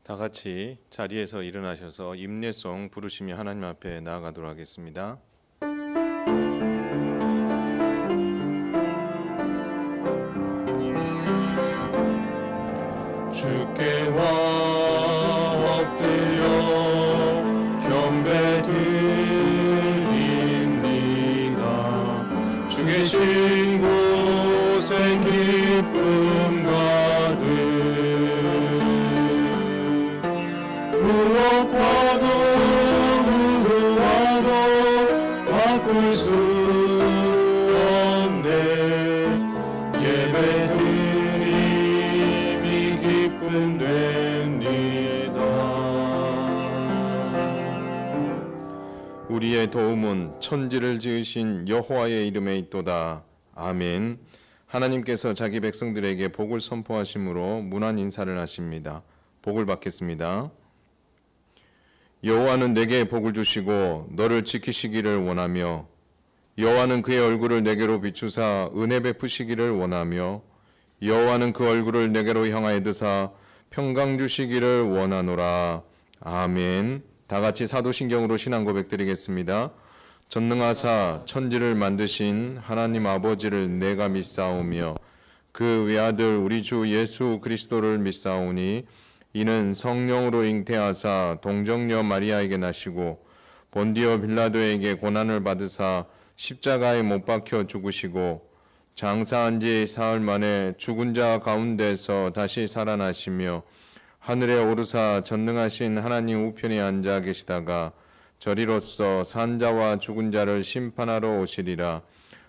다 같이 자리에서 일어나셔서 임례송 부르시며 하나님 앞에 나아가도록 하겠습니다. 주께 엎드려 경배드립니다. 주 계신 곳에 기쁨 가득 무엇과도 바꿀 수 없네. 예배드림이 기쁨 됩니다. 우리의 도움은 천지를 지으신 여호와의 이름에 있도다. 아멘. 하나님께서 자기 백성들에게 복을 선포하심으로 문안 인사를 하십니다. 복을 받겠습니다. 여호와는 내게 복을 주시고 너를 지키시기를 원하며 여호와는 그의 얼굴을 내게로 비추사 은혜 베푸시기를 원하며 여호와는 그 얼굴을 내게로 향하여 드사 평강 주시기를 원하노라. 아멘. 다 같이 사도신경으로 신앙 고백 드리겠습니다. 전능하사 천지를 만드신 하나님 아버지를 내가 믿사오며 그 외아들 우리 주 예수 그리스도를 믿사오니 이는 성령으로 잉태하사 동정녀 마리아에게 나시고 본디오 빌라도에게 고난을 받으사 십자가에 못 박혀 죽으시고 장사한 지 사흘 만에 죽은 자 가운데서 다시 살아나시며 하늘에 오르사 전능하신 하나님 우편에 앉아 계시다가 저리로서 산자와 죽은 자를 심판하러 오시리라.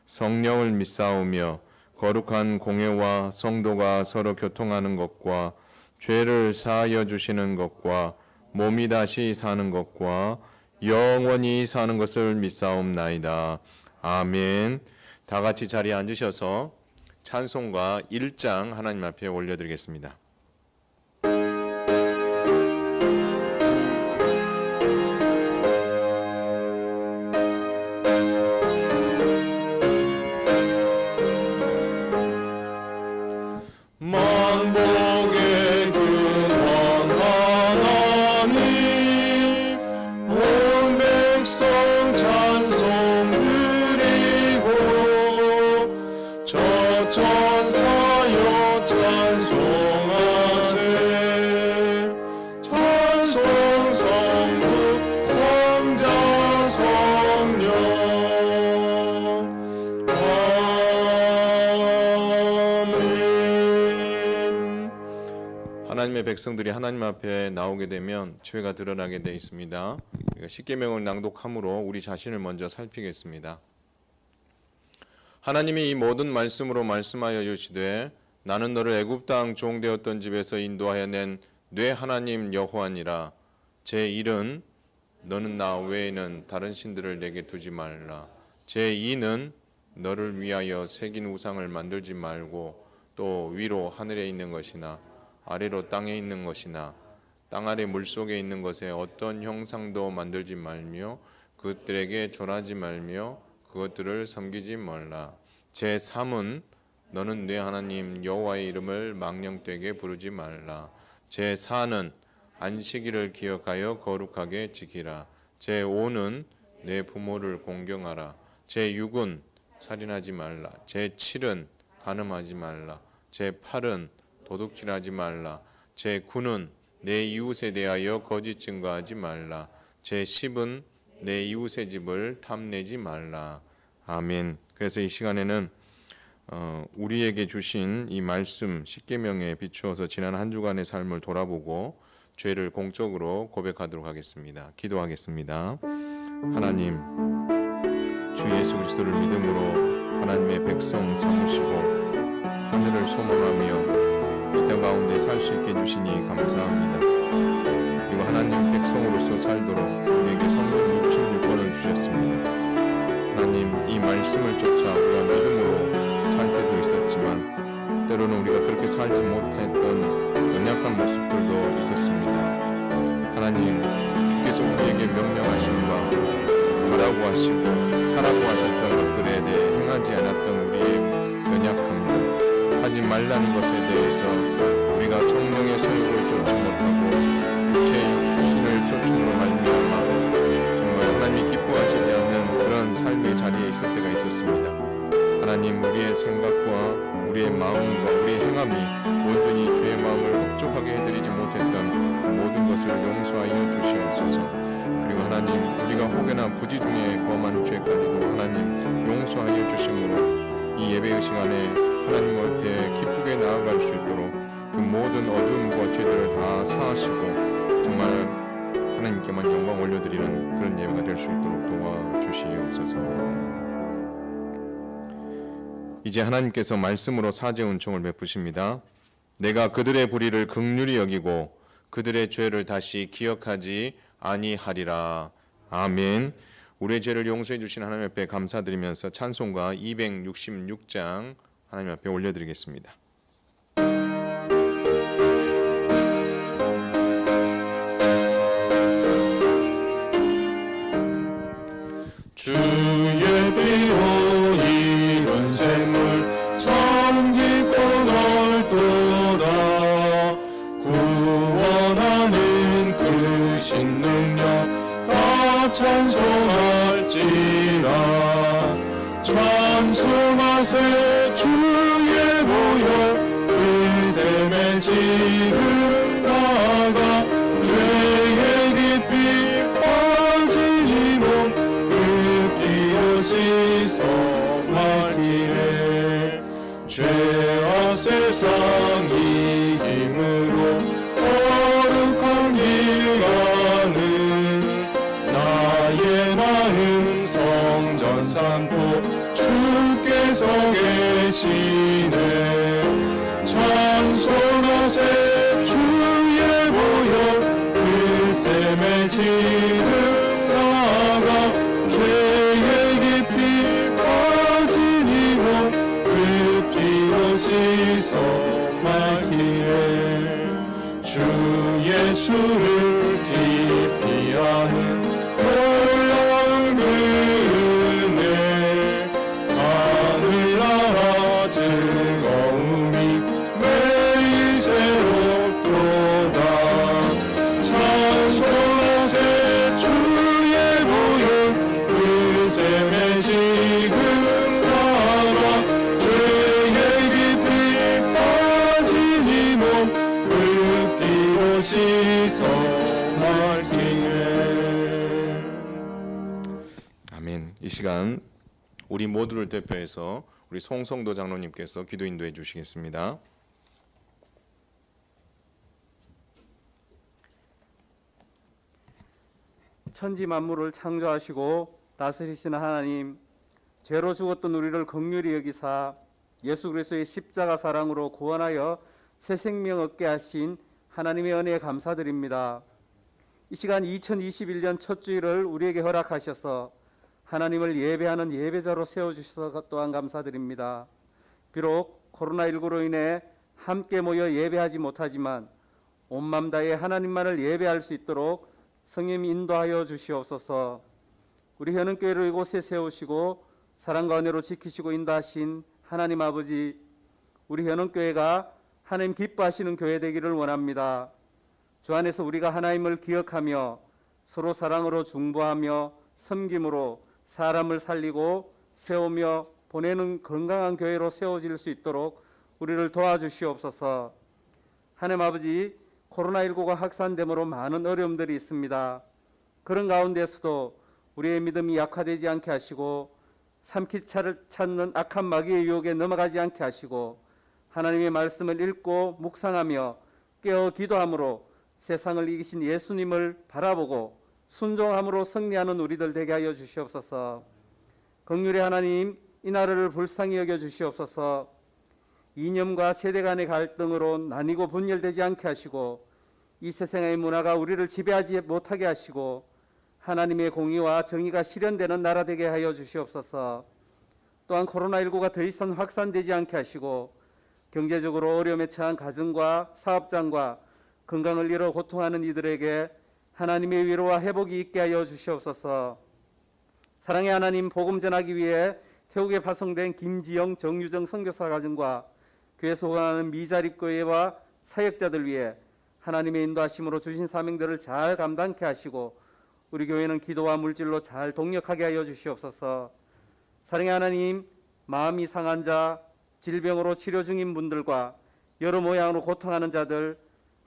성령을 믿사오며 거룩한 공회와 성도가 서로 교통하는 것과 죄를 사하여 주시는 것과 몸이 다시 사는 것과 영원히 사는 것을 믿사옵나이다. 아멘. 다 같이 자리에 앉으셔서 찬송가 1장 하나님 앞에 올려드리겠습니다. 천사여 찬송하세. 찬송 성부 성자 성령. 아멘. 하나님의 백성들이 하나님 앞에 나오게 되면 죄가 드러나게 되어 있습니다. 십계명을 낭독함으로 우리 자신을 먼저 살피겠습니다. 하나님이 이 모든 말씀으로 말씀하여 주시되 나는 너를 애굽 땅 종되었던 집에서 인도하여 낸 네 하나님 여호와니라. 제1은 너는 나 외에는 다른 신들을 내게 두지 말라. 제2는 너를 위하여 새긴 우상을 만들지 말고 또 위로 하늘에 있는 것이나 아래로 땅에 있는 것이나 땅 아래 물속에 있는 것에 어떤 형상도 만들지 말며 그것들에게 절하지 말며 그것들을 섬기지 말라. 제3은 너는 네 하나님 여호와의 이름을 망령되게 부르지 말라. 제4는 안식일을 기억하여 거룩하게 지키라. 제5는 내 부모를 공경하라. 제6은 살인하지 말라. 제7은 간음하지 말라. 제8은 도둑질하지 말라. 제9는 내 이웃에 대하여 거짓 증거하지 말라. 제10은 내 이웃의 집을 탐내지 말라. 아멘. 그래서 이 시간에는 우리에게 주신 이 말씀 십계명에 비추어서 지난 한 주간의 삶을 돌아보고 죄를 공적으로 고백하도록 하겠습니다. 기도하겠습니다. 하나님, 주 예수 그리스도를 믿음으로 하나님의 백성 삼으시고 하늘을 소망하며 이 땅 가운데 살 수 있게 해주시니 감사합니다. 그리고 하나님 백성으로서 살도록 우리에게 성령 66권을 주셨습니다. 하나님, 이 말씀을 쫓아 우리가 믿음으로 살 때도 있었지만 때로는 우리가 그렇게 살지 못했던 연약한 모습들도 있었습니다. 하나님, 주께서 우리에게 명령하신 바 가라고 하시고 하라고 하셨던 것들에 대해 행하지 않았던 우리의 연약함들, 하지 말라는 것에 대해서 우리가 성령의 소욕을 쫓지 못하고 못했던 그 모든 것을 용서하여 주시옵소서. 그리고 하나님, 우리가 혹여나 부지 중에 범한 죄까지도 하나님 용서하여 주심으로 이 예배의 시간에 하나님 앞에 기쁘게 나아갈 수 있도록 그 모든 어두움과 죄들을 다 사하시고 정말 하나님께만 영광 올려드리는 그런 예배가 될 수 있도록 도와주시옵소서. 이제 하나님께서 말씀으로 사죄 은총을 베푸십니다. 내가 그들의 불의를 긍휼히 여기고 그들의 죄를 다시 기억하지 아니하리라. 아멘. 우리의 죄를 용서해 주신 하나님 앞에 감사드리면서 찬송가 266장 하나님 앞에 올려드리겠습니다. 주의 피로 이룬 샘물 참 깊고 넓도다. 구원하는 그 신능력 다 찬송할지라. 찬송하세 주의 보혈 그 샘에 지금 나가 죄의 깊이 빠진 이 몸 씻어 말기에 죄와 세상 이김으로 거룩한 길 가는 나의 마음 성전 삼고 주께서 계시네. 찬송하세 주의 보혈 그 샘에 지금 나가 죄의 깊이 빠진 이 몸 그 피로 씻어 말기에 주 예수를 깊이 아는 놀라운 그 은혜 하늘나라 즐거움이 매일 새롭도다. 찬송하세 주의 보혈 그 샘에 지금 나가 죄의 깊이 빠진 이 몸 그 피로 씻어 말기에. 아멘. 이 시간 우리 모두를 대표해서 우리 송성도 장로님께서 기도 인도해 주시겠습니다. 천지 만물을 창조하시고 다스리시는 하나님, 죄로 죽었던 우리를 긍휼히 여기사 예수 그리스도의 십자가 사랑으로 구원하여 새 생명 얻게 하신 하나님의 은혜에 감사드립니다. 이 시간 2021년 첫 주일을 우리에게 허락하셔서 하나님을 예배하는 예배자로 세워주셔서 또한 감사드립니다. 비록 코로나19로 인해 함께 모여 예배하지 못하지만 온 맘 다해 하나님만을 예배할 수 있도록 성령 인도하여 주시옵소서. 우리 현흥교회를 이곳에 세우시고 사랑과 은혜로 지키시고 인도하신 하나님 아버지, 우리 현흥교회가 하나님 기뻐하시는 교회 되기를 원합니다. 주 안에서 우리가 하나님을 기억하며 서로 사랑으로 중보하며 섬김으로 사람을 살리고 세우며 보내는 건강한 교회로 세워질 수 있도록 우리를 도와주시옵소서. 하나님 아버지, 코로나19가 확산됨으로 많은 어려움들이 있습니다. 그런 가운데서도 우리의 믿음이 약화되지 않게 하시고 삼킬 차를 찾는 악한 마귀의 유혹에 넘어가지 않게 하시고 하나님의 말씀을 읽고 묵상하며 깨어 기도함으로 세상을 이기신 예수님을 바라보고 순종함으로 승리하는 우리들 되게 하여 주시옵소서. 긍휼의 하나님, 이 나라를 불쌍히 여겨 주시옵소서. 이념과 세대 간의 갈등으로 나뉘고 분열되지 않게 하시고 이 세상의 문화가 우리를 지배하지 못하게 하시고 하나님의 공의와 정의가 실현되는 나라 되게 하여 주시옵소서. 또한 코로나19가 더 이상 확산되지 않게 하시고 경제적으로 어려움에 처한 가정과 사업장과 건강을 잃어 고통하는 이들에게 하나님의 위로와 회복이 있게 하여 주시옵소서. 사랑의 하나님, 복음 전하기 위해 태국에 파송된 김지영, 정유정 선교사 가정과 교회 소관하는 미자립교회와 사역자들 위해 하나님의 인도하심으로 주신 사명들을 잘 감당케 하시고 우리 교회는 기도와 물질로 잘 동력하게 하여 주시옵소서. 사랑의 하나님, 마음이 상한 자, 질병으로 치료 중인 분들과 여러 모양으로 고통하는 자들,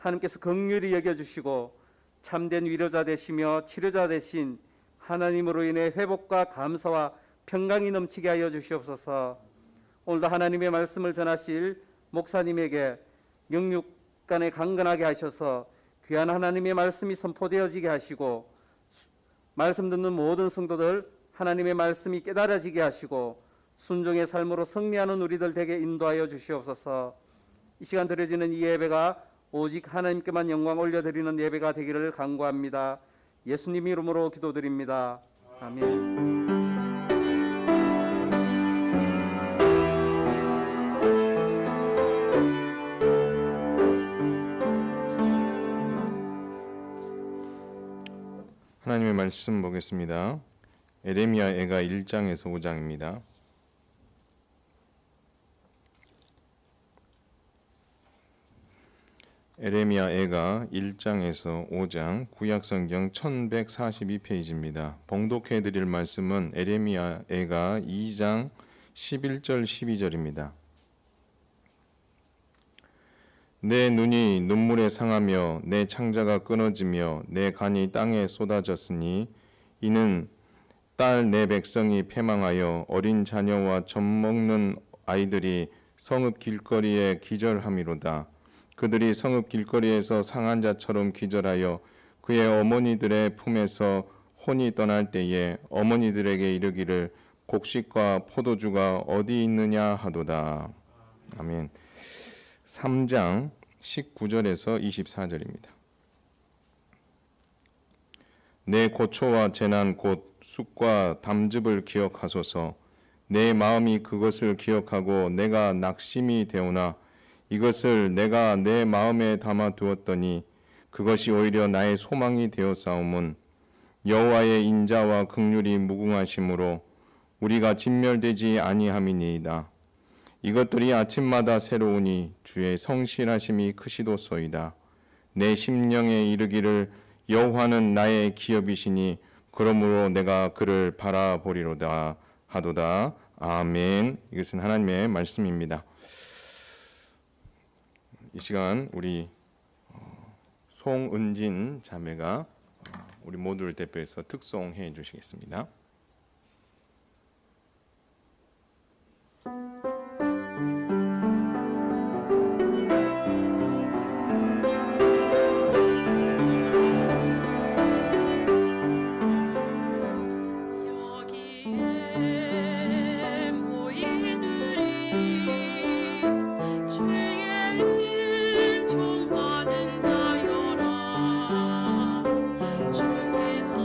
하나님께서 긍휼히 여겨주시고 참된 위로자 되시며 치료자 되신 하나님으로 인해 회복과 감사와 평강이 넘치게 하여 주시옵소서. 오늘도 하나님의 말씀을 전하실 목사님에게 영육간에 강건하게 하셔서 귀한 하나님의 말씀이 선포되어지게 하시고 말씀 듣는 모든 성도들 하나님의 말씀이 깨달아지게 하시고 순종의 삶으로 승리하는 우리들 되게 인도하여 주시옵소서. 이 시간 드려지는 이 예배가 오직 하나님께만 영광 올려드리는 예배가 되기를 간구합니다. 예수님 이름으로 기도드립니다. 아멘. 하나님의 말씀 보겠습니다. 에레미야 애가 1장에서 5장입니다. 에레미야 애가 1장에서 5장 구약성경 1142페이지입니다. 봉독해 드릴 말씀은 에레미야 애가 2장 11절 12절입니다. 내 눈이 눈물에 상하며 내 창자가 끊어지며 내 간이 땅에 쏟아졌으니 이는 딸 내 백성이 패망하여 어린 자녀와 젖먹는 아이들이 성읍 길거리에 기절함이로다. 그들이 성읍 길거리에서 상한 자처럼 기절하여 그의 어머니들의 품에서 혼이 떠날 때에 어머니들에게 이르기를 곡식과 포도주가 어디 있느냐 하도다. 아멘. 3장 19절에서 24절입니다. 내 고초와 재난 곧 쑥과 담즙을 기억하소서. 내 마음이 그것을 기억하고 내가 낙심이 되오나 이것을 내가 내 마음에 담아 두었더니 그것이 오히려 나의 소망이 되었사오문 여호와의 인자와 긍휼이 무궁하심으로 우리가 진멸되지 아니함이니이다. 이것들이 아침마다 새로우니 주의 성실하심이 크시도소이다. 내 심령에 이르기를 여호와는 나의 기업이시니 그러므로 내가 그를 바라보리로다 하도다. 아멘. 이것은 하나님의 말씀입니다. 이 시간 우리 송은진 자매가 우리 모두를 대표해서 특송해 주시겠습니다. 주께서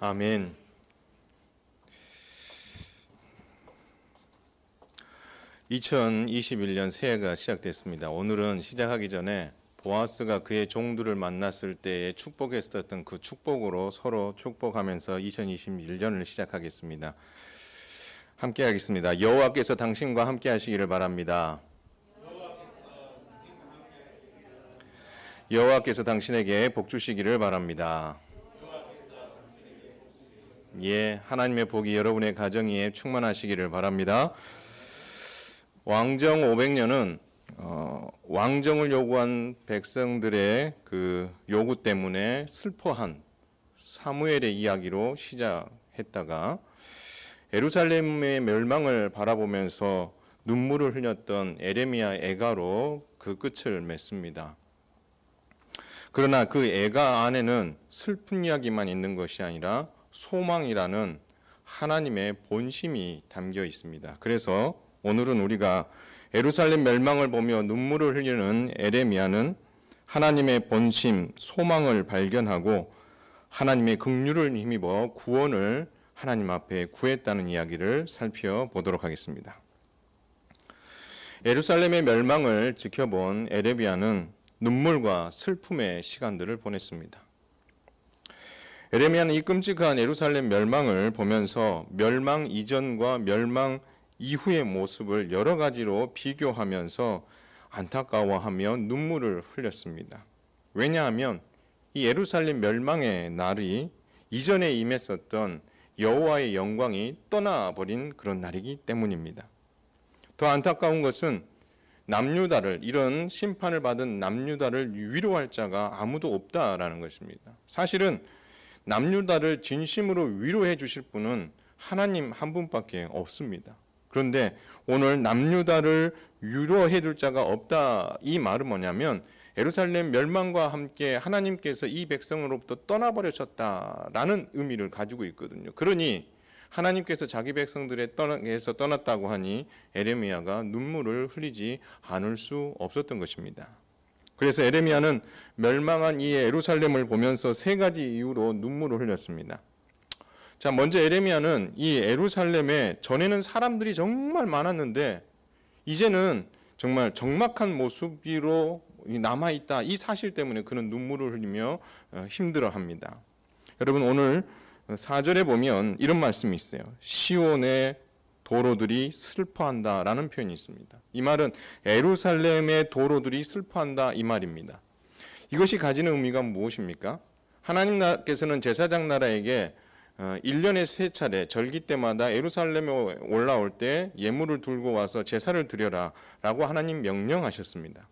아멘. (2021년) 새해가 시작됐습니다. 오늘은 시작하기 전에 보아스가 그의 종들을 만났을 때에 축복했었던 그 축복으로 서로 축복하면서 2021년을 시작하겠습니다. 함께 하겠습니다. 여호와께서 당신과 함께 하시기를 바랍니다. 여호와께서 당신에게 복 주시기를 바랍니다. 예, 하나님의 복이 여러분의 가정 위에 충만하시기를 바랍니다. 왕정 500년은 왕정을 요구한 백성들의 그 요구 때문에 슬퍼한 사무엘의 이야기로 시작했다가 예루살렘의 멸망을 바라보면서 눈물을 흘렸던 에레미야 애가로 그 끝을 맺습니다. 그러나 그 애가 안에는 슬픈 이야기만 있는 것이 아니라 소망이라는 하나님의 본심이 담겨 있습니다. 그래서 오늘은 우리가 예루살렘 멸망을 보며 눈물을 흘리는 에레미야는 하나님의 본심, 소망을 발견하고 하나님의 긍휼을 힘입어 구원을 하나님 앞에 구했다는 이야기를 살펴보도록 하겠습니다. 예루살렘의 멸망을 지켜본 에레미야는 눈물과 슬픔의 시간들을 보냈습니다. 에레미야는 이 끔찍한 예루살렘 멸망을 보면서 멸망 이전과 멸망 이후의 모습을 여러 가지로 비교하면서 안타까워하며 눈물을 흘렸습니다. 왜냐하면 이 예루살렘 멸망의 날이 이전에 임했었던 여호와의 영광이 떠나버린 그런 날이기 때문입니다. 더 안타까운 것은 남유다를, 이런 심판을 받은 남유다를 위로할 자가 아무도 없다라는 것입니다. 사실은 남유다를 진심으로 위로해 주실 분은 하나님 한 분밖에 없습니다. 그런데 오늘 남유다를 위로해 줄 자가 없다, 이 말은 뭐냐면 예루살렘 멸망과 함께 하나님께서 이 백성으로부터 떠나버리셨다라는 의미를 가지고 있거든요. 그러니 하나님께서 자기 백성들에서 떠났다고 하니 에레미야가 눈물을 흘리지 않을 수 없었던 것입니다. 그래서 에레미야는 멸망한 이 예루살렘을 보면서 세 가지 이유로 눈물을 흘렸습니다. 자, 먼저 에레미야는 이 예루살렘에 전에는 사람들이 정말 많았는데 이제는 정말 적막한 모습으로 남아있다, 이 사실 때문에 그는 눈물을 흘리며 힘들어합니다. 여러분, 오늘 4절에 보면 이런 말씀이 있어요. 시온의 도로들이 슬퍼한다라는 표현이 있습니다. 이 말은 예루살렘의 도로들이 슬퍼한다, 이 말입니다. 이것이 가지는 의미가 무엇입니까? 하나님께서는 제사장 나라에게 1년에 3차례 절기 때마다 예루살렘에 올라올 때 예물을 들고 와서 제사를 드려라 라고 하나님 명령하셨습니다.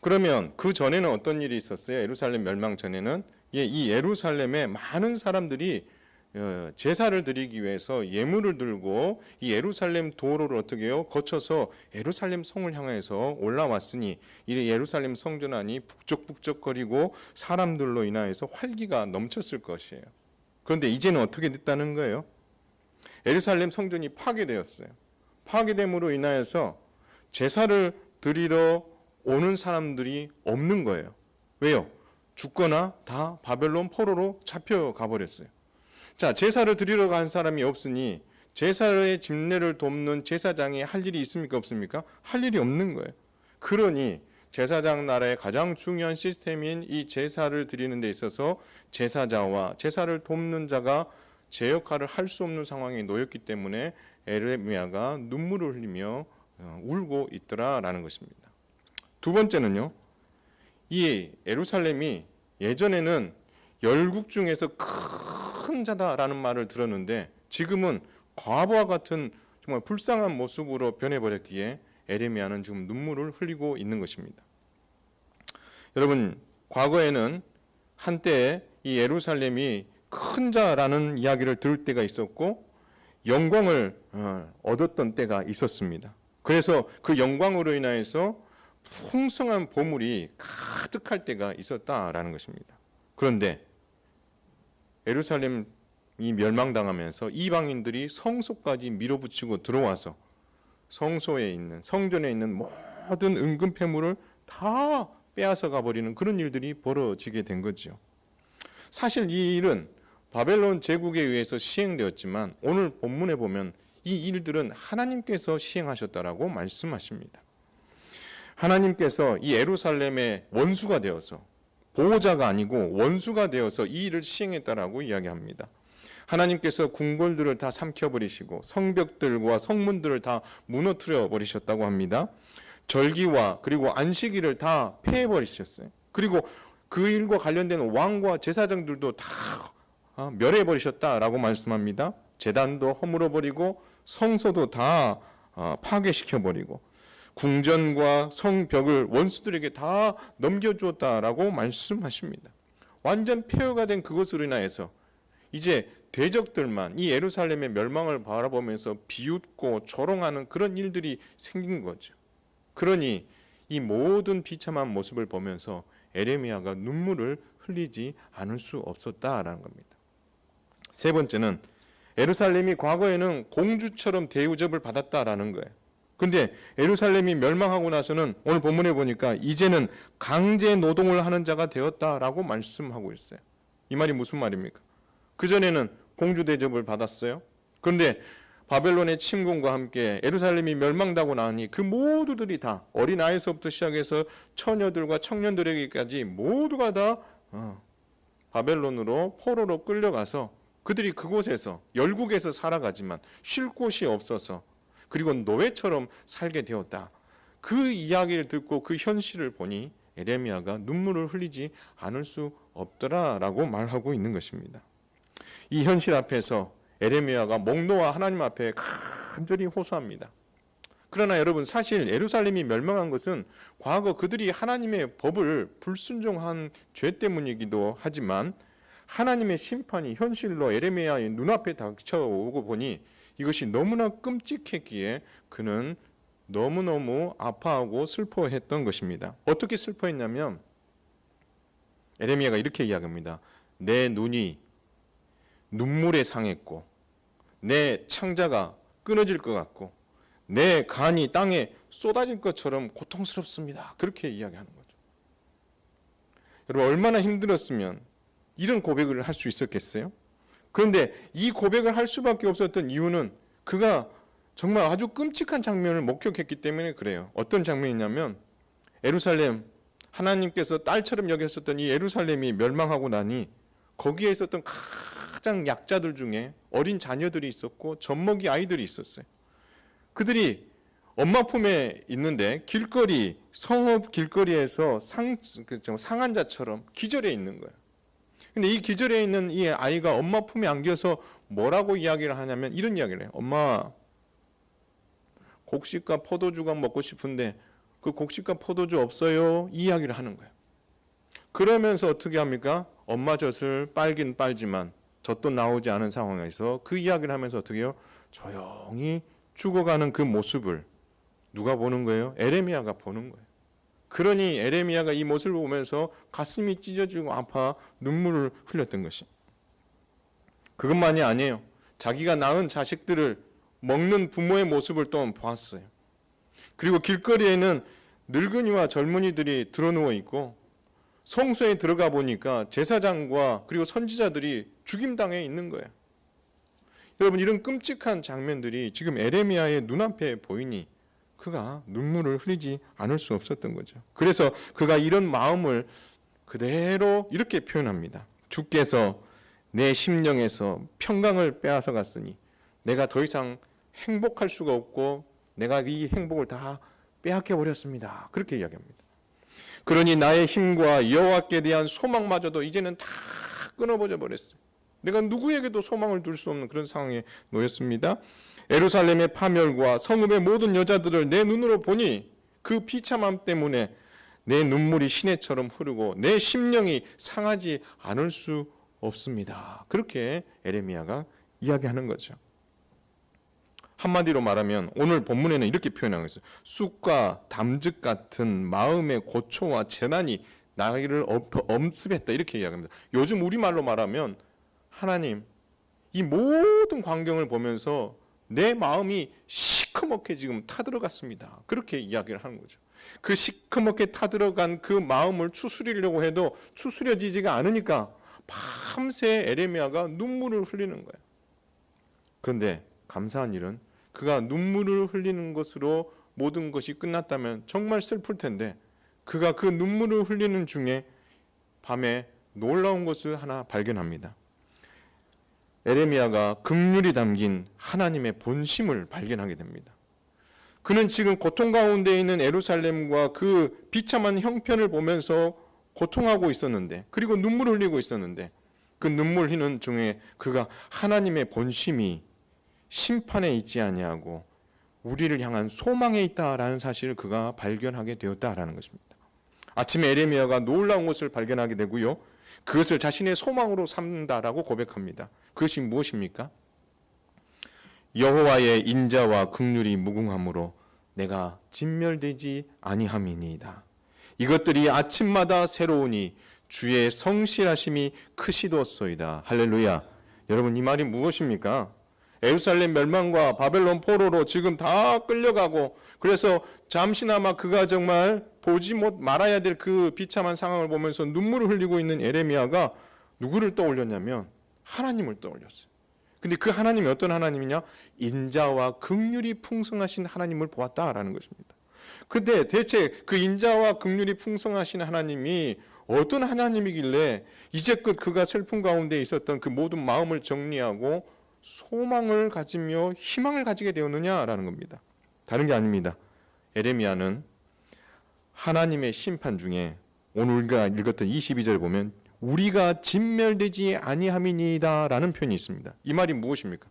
그러면 그 전에는 어떤 일이 있었어요? 예루살렘 멸망 전에는 이 예루살렘에 많은 사람들이 제사를 드리기 위해서 예물을 들고 이 예루살렘 도로를 어떻게 해요? 거쳐서 예루살렘 성을 향해서 올라왔으니 이 예루살렘 성전 안이 북적북적거리고 사람들로 인하여서 활기가 넘쳤을 것이에요. 그런데 이제는 어떻게 됐다는 거예요? 예루살렘 성전이 파괴되었어요. 파괴됨으로 인하여서 제사를 드리러 오는 사람들이 없는 거예요. 왜요? 죽거나 다 바벨론 포로로 잡혀가 버렸어요. 자, 제사를 드리러 간 사람이 없으니 제사의 집례를 돕는 제사장이 할 일이 있습니까? 없습니까? 할 일이 없는 거예요. 그러니 제사장 나라의 가장 중요한 시스템인 이 제사를 드리는 데 있어서 제사자와 제사를 돕는 자가 제 역할을 할 수 없는 상황에 놓였기 때문에 에레미야가 눈물을 흘리며 울고 있더라라는 것입니다. 두 번째는요, 이 예루살렘이 예전에는 열국 중에서 큰 자다라는 말을 들었는데 지금은 과부와 같은 정말 불쌍한 모습으로 변해버렸기에 에레미야는 지금 눈물을 흘리고 있는 것입니다. 여러분, 과거에는 한때 이 예루살렘이 큰 자라는 이야기를 들을 때가 있었고 영광을 얻었던 때가 있었습니다. 그래서 그 영광으로 인하여서 풍성한 보물이 가득할 때가 있었다라는 것입니다. 그런데 예루살렘이 멸망당하면서 이방인들이 성소까지 밀어붙이고 들어와서 성소에 있는, 성전에 있는 모든 은금패물을 다 빼앗아 가버리는 그런 일들이 벌어지게 된 거죠. 사실 이 일은 바벨론 제국에 의해서 시행되었지만 오늘 본문에 보면 이 일들은 하나님께서 시행하셨다라고 말씀하십니다. 하나님께서 이 예루살렘의 원수가 되어서, 보호자가 아니고 원수가 되어서 이 일을 시행했다라고 이야기합니다. 하나님께서 궁궐들을 다 삼켜버리시고 성벽들과 성문들을 다 무너뜨려 버리셨다고 합니다. 절기와 그리고 안식일을 다 폐해버리셨어요. 그리고 그 일과 관련된 왕과 제사장들도 다 멸해버리셨다라고 말씀합니다. 제단도 허물어버리고 성소도 다 파괴시켜버리고 궁전과 성벽을 원수들에게 다 넘겨주었다라고 말씀하십니다. 완전 폐허가 된 그것으로 인하여서 이제 대적들만 이 예루살렘의 멸망을 바라보면서 비웃고 조롱하는 그런 일들이 생긴 거죠. 그러니 이 모든 비참한 모습을 보면서 에레미야가 눈물을 흘리지 않을 수 없었다라는 겁니다. 세 번째는 예루살렘이 과거에는 공주처럼 대우접을 받았다라는 거예요. 근데 예루살렘이 멸망하고 나서는 오늘 본문에 보니까 이제는 강제 노동을 하는 자가 되었다라고 말씀하고 있어요. 이 말이 무슨 말입니까? 그전에는 공주 대접을 받았어요. 그런데 바벨론의 침공과 함께 예루살렘이 멸망하고 나니 그 모두들이 다 어린아이서부터 시작해서 처녀들과 청년들에게까지 모두가 다 바벨론으로 포로로 끌려가서 그들이 그곳에서 열국에서 살아가지만 쉴 곳이 없어서 그리고 노예처럼 살게 되었다. 그 이야기를 듣고 그 현실을 보니 에레미야가 눈물을 흘리지 않을 수 없더라라고 말하고 있는 것입니다. 이 현실 앞에서 에레미야가 목 놓아 하나님 앞에 간절히 호소합니다. 그러나 여러분, 사실 예루살렘이 멸망한 것은 과거 그들이 하나님의 법을 불순종한 죄 때문이기도 하지만 하나님의 심판이 현실로 에레미야의 눈앞에 닥쳐오고 보니 이것이 너무나 끔찍했기에 그는 너무너무 아파하고 슬퍼했던 것입니다. 어떻게 슬퍼했냐면 에레미야가 이렇게 이야기합니다. 내 눈이 눈물에 상했고 내 창자가 끊어질 것 같고 내 간이 땅에 쏟아질 것처럼 고통스럽습니다. 그렇게 이야기하는 거죠. 여러분, 얼마나 힘들었으면 이런 고백을 할 수 있었겠어요? 그런데 이 고백을 할 수밖에 없었던 이유는 그가 정말 아주 끔찍한 장면을 목격했기 때문에 그래요. 어떤 장면이냐면 예루살렘, 하나님께서 딸처럼 여겼었던 이 예루살렘이 멸망하고 나니 거기에 있었던 가장 약자들 중에 어린 자녀들이 있었고 젖먹이 아이들이 있었어요. 그들이 엄마 품에 있는데 길거리, 성읍 길거리에서 상한 자처럼 기절해 있는 거예요. 근데 이 기절해 있는 이 아이가 엄마 품에 안겨서 뭐라고 이야기를 하냐면 이런 이야기를 해요. 엄마, 곡식과 포도주가 먹고 싶은데 그 곡식과 포도주 없어요? 이 이야기를 하는 거예요. 그러면서 어떻게 합니까? 엄마 젖을 빨긴 빨지만 젖도 나오지 않은 상황에서 그 이야기를 하면서 어떻게 해요? 조용히 죽어가는 그 모습을 누가 보는 거예요? 에레미야가 보는 거예요. 그러니 에레미야가 이 모습을 보면서 가슴이 찢어지고 아파 눈물을 흘렸던 것이. 그것만이 아니에요. 자기가 낳은 자식들을 먹는 부모의 모습을 또 보았어요. 그리고 길거리에는 늙은이와 젊은이들이 드러누워 있고 성소에 들어가 보니까 제사장과 그리고 선지자들이 죽임당해 있는 거예요. 여러분, 이런 끔찍한 장면들이 지금 에레미야의 눈앞에 보이니 그가 눈물을 흘리지 않을 수 없었던 거죠. 그래서 그가 이런 마음을 그대로 이렇게 표현합니다. 주께서 내 심령에서 평강을 빼앗아 갔으니 내가 더 이상 행복할 수가 없고 내가 이 행복을 다 빼앗겨 버렸습니다. 그렇게 이야기합니다. 그러니 나의 힘과 여호와께 대한 소망마저도 이제는 다 끊어버려 버렸어요. 내가 누구에게도 소망을 둘 수 없는 그런 상황에 놓였습니다. 예루살렘의 파멸과 성읍의 모든 여자들을 내 눈으로 보니 그 비참함 때문에 내 눈물이 시내처럼 흐르고 내 심령이 상하지 않을 수 없습니다. 그렇게 에레미야가 이야기하는 거죠. 한마디로 말하면 오늘 본문에는 이렇게 표현하고 있어요. 쑥과 담즙 같은 마음의 고초와 재난이 나를 엄습했다, 이렇게 이야기합니다. 요즘 우리말로 말하면 하나님, 이 모든 광경을 보면서 내 마음이 시커멓게 지금 타들어갔습니다. 그렇게 이야기를 하는 거죠. 그 시커멓게 타들어간 그 마음을 추스리려고 해도 추스려지지가 않으니까 밤새 에레미야가 눈물을 흘리는 거예요. 그런데 감사한 일은 그가 눈물을 흘리는 것으로 모든 것이 끝났다면 정말 슬플 텐데 그가 그 눈물을 흘리는 중에 밤에 놀라운 것을 하나 발견합니다. 에레미야가 긍휼이 담긴 하나님의 본심을 발견하게 됩니다. 그는 지금 고통 가운데 있는 예루살렘과 그 비참한 형편을 보면서 고통하고 있었는데, 그리고 눈물을 흘리고 있었는데, 그 눈물 흘리는 중에 그가 하나님의 본심이 심판에 있지 아니하고 우리를 향한 소망에 있다라는 사실을 그가 발견하게 되었다라는 것입니다. 아침에 에레미야가 놀라운 것을 발견하게 되고요, 그것을 자신의 소망으로 삼는다라고 고백합니다. 그것이 무엇입니까? 여호와의 인자와 긍휼이 무궁함으로 내가 진멸되지 아니함이니이다. 이것들이 아침마다 새로우니 주의 성실하심이 크시도소이다. 할렐루야. 여러분, 이 말이 무엇입니까? 예루살렘 멸망과 바벨론 포로로 지금 다 끌려가고, 그래서 잠시나마 그가 정말 보지 말아야 될 그 비참한 상황을 보면서 눈물을 흘리고 있는 에레미야가 누구를 떠올렸냐면 하나님을 떠올렸어요. 근데 그 하나님이 어떤 하나님이냐? 인자와 긍휼이 풍성하신 하나님을 보았다라는 것입니다. 그런데 대체 그 인자와 긍휼이 풍성하신 하나님이 어떤 하나님이길래 이제껏 그가 슬픔 가운데 있었던 그 모든 마음을 정리하고 소망을 가지며 희망을 가지게 되었느냐라는 겁니다. 다른 게 아닙니다. 에레미야는 하나님의 심판 중에 오늘 우리가 읽었던 22절 보면 우리가 진멸되지 아니함이니이다 라는 표현이 있습니다. 이 말이 무엇입니까?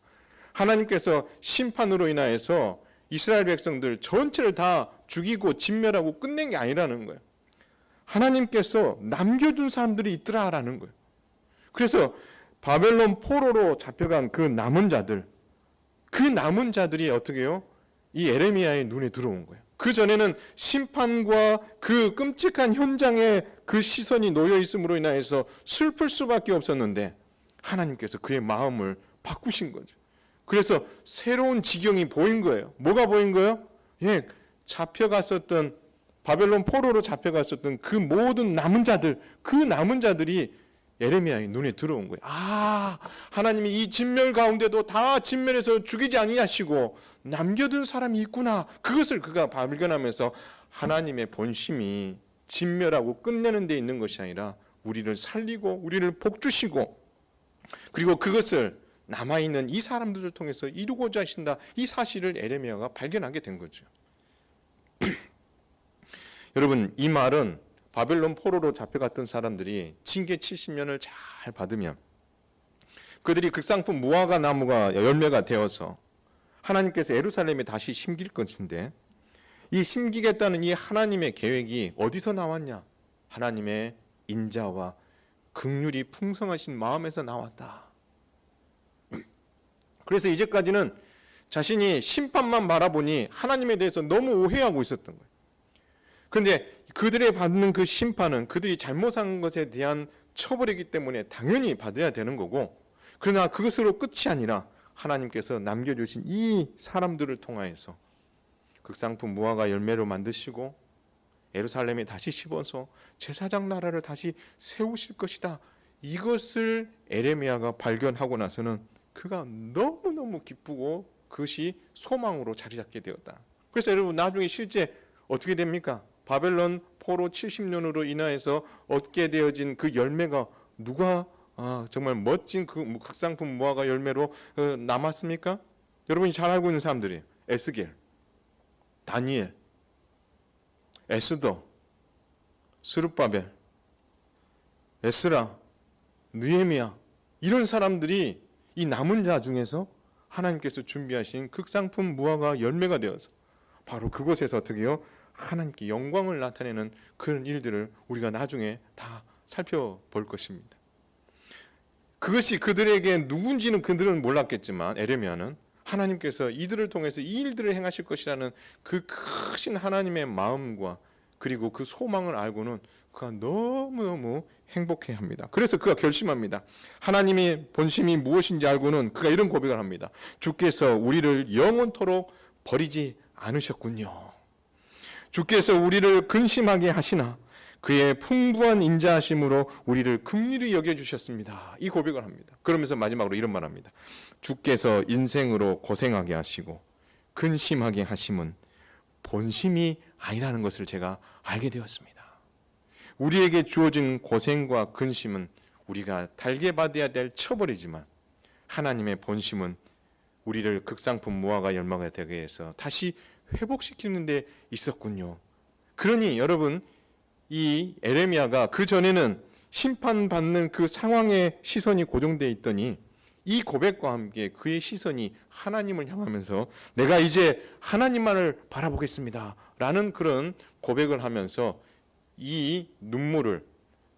하나님께서 심판으로 인하여서 이스라엘 백성들 전체를 다 죽이고 진멸하고 끝낸 게 아니라는 거예요. 하나님께서 남겨둔 사람들이 있더라라는 거예요. 그래서 바벨론 포로로 잡혀간 그 남은 자들이 어떻게 해요? 이 에레미야의 눈에 들어온 거예요. 그 전에는 심판과 그 끔찍한 현장에 그 시선이 놓여 있음으로 인하여서 슬플 수밖에 없었는데 하나님께서 그의 마음을 바꾸신 거죠. 그래서 새로운 지경이 보인 거예요. 뭐가 보인 거예요? 예, 잡혀갔었던 바벨론 포로로 잡혀갔었던 그 모든 남은 자들, 그 남은 자들이 에레미야의 눈에 들어온 거예요. 아, 하나님이 이 진멸 가운데도 다 진멸해서 죽이지 아니하시고 남겨둔 사람이 있구나. 그것을 그가 발견하면서 하나님의 본심이 진멸하고 끝내는 데 있는 것이 아니라 우리를 살리고 우리를 복주시고 그리고 그것을 남아있는 이 사람들을 통해서 이루고자 하신다. 이 사실을 에레미야가 발견하게 된 거죠. 여러분, 이 말은 바벨론 포로로 잡혀갔던 사람들이 징계 70년을 잘 받으면 그들이 극상품 무화과 나무가 열매가 되어서 하나님께서 예루살렘에 다시 심길 것인데 이 심기겠다는 이 하나님의 계획이 어디서 나왔냐? 하나님의 인자와 긍휼이 풍성하신 마음에서 나왔다. 그래서 이제까지는 자신이 심판만 바라보니 하나님에 대해서 너무 오해하고 있었던 거예요. 그런데 그들의 받는 그 심판은 그들이 잘못한 것에 대한 처벌이기 때문에 당연히 받아야 되는 거고, 그러나 그것으로 끝이 아니라 하나님께서 남겨주신 이 사람들을 통하여서 극상품 무화과 열매로 만드시고 예루살렘에 다시 심어서 제사장 나라를 다시 세우실 것이다. 이것을 에레미야가 발견하고 나서는 그가 너무너무 기쁘고 그것이 소망으로 자리 잡게 되었다. 그래서 여러분, 나중에 실제 어떻게 됩니까? 바벨론 포로 70년으로 인하여서 얻게 되어진 그 열매가 누가 정말 멋진 그 극상품 무화과 열매로 남았습니까? 여러분이 잘 알고 있는 사람들이 에스겔, 다니엘, 에스더, 스룹바벨, 에스라, 느헤미야, 이런 사람들이 이 남은 자 중에서 하나님께서 준비하신 극상품 무화과 열매가 되어서 바로 그곳에서 어떻게 해요? 하나님께 영광을 나타내는 그런 일들을 우리가 나중에 다 살펴볼 것입니다. 그것이 그들에게 누군지는 그들은 몰랐겠지만 에레미야는 하나님께서 이들을 통해서 이 일들을 행하실 것이라는 그 크신 하나님의 마음과 그리고 그 소망을 알고는 그가 너무너무 행복해합니다. 그래서 그가 결심합니다. 하나님의 본심이 무엇인지 알고는 그가 이런 고백을 합니다. 주께서 우리를 영원토록 버리지 않으셨군요. 주께서 우리를 근심하게 하시나 그의 풍부한 인자하심으로 우리를 긍휼히 여겨주셨습니다. 이 고백을 합니다. 그러면서 마지막으로 이런 말합니다. 주께서 인생으로 고생하게 하시고 근심하게 하심은 본심이 아니라는 것을 제가 알게 되었습니다. 우리에게 주어진 고생과 근심은 우리가 달게 받아야 될 처벌이지만 하나님의 본심은 우리를 극상품 무화과 열매가 되게 해서 다시 회복시키는 데 있었군요. 그러니 여러분, 이 에레미야가 그 전에는 심판받는 그 상황에 시선이 고정되어 있더니 이 고백과 함께 그의 시선이 하나님을 향하면서 내가 이제 하나님만을 바라보겠습니다 라는 그런 고백을 하면서 이 눈물을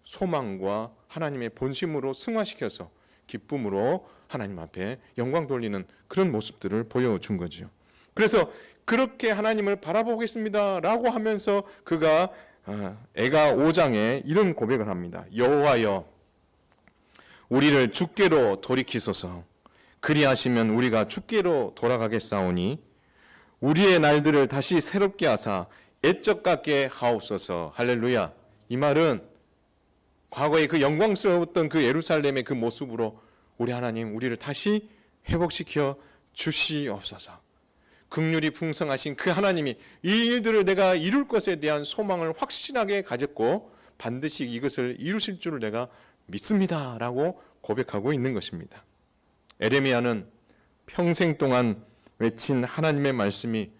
소망과 하나님의 본심으로 승화시켜서 기쁨으로 하나님 앞에 영광 돌리는 그런 모습들을 보여준 거죠. 그래서 그렇게 하나님을 바라보겠습니다 라고 하면서 그가 애가 5장에 이런 고백을 합니다. 여호와여 우리를 주께로 돌이키소서. 그리하시면 우리가 주께로 돌아가겠사오니 우리의 날들을 다시 새롭게 하사 애적 같게 하옵소서. 할렐루야. 이 말은 과거의 그 영광스러웠던 그 예루살렘의 그 모습으로 우리 하나님 우리를 다시 회복시켜 주시옵소서. 긍휼이 풍성하신 그 하나님이 이 일들을 내가 이룰 것에 대한 소망을 확신하게 가졌고 반드시 이것을 이루실 줄을 내가 믿습니다 라고 고백하고 있는 것입니다. 에레미야는 평생 동안 외친 하나님의 말씀이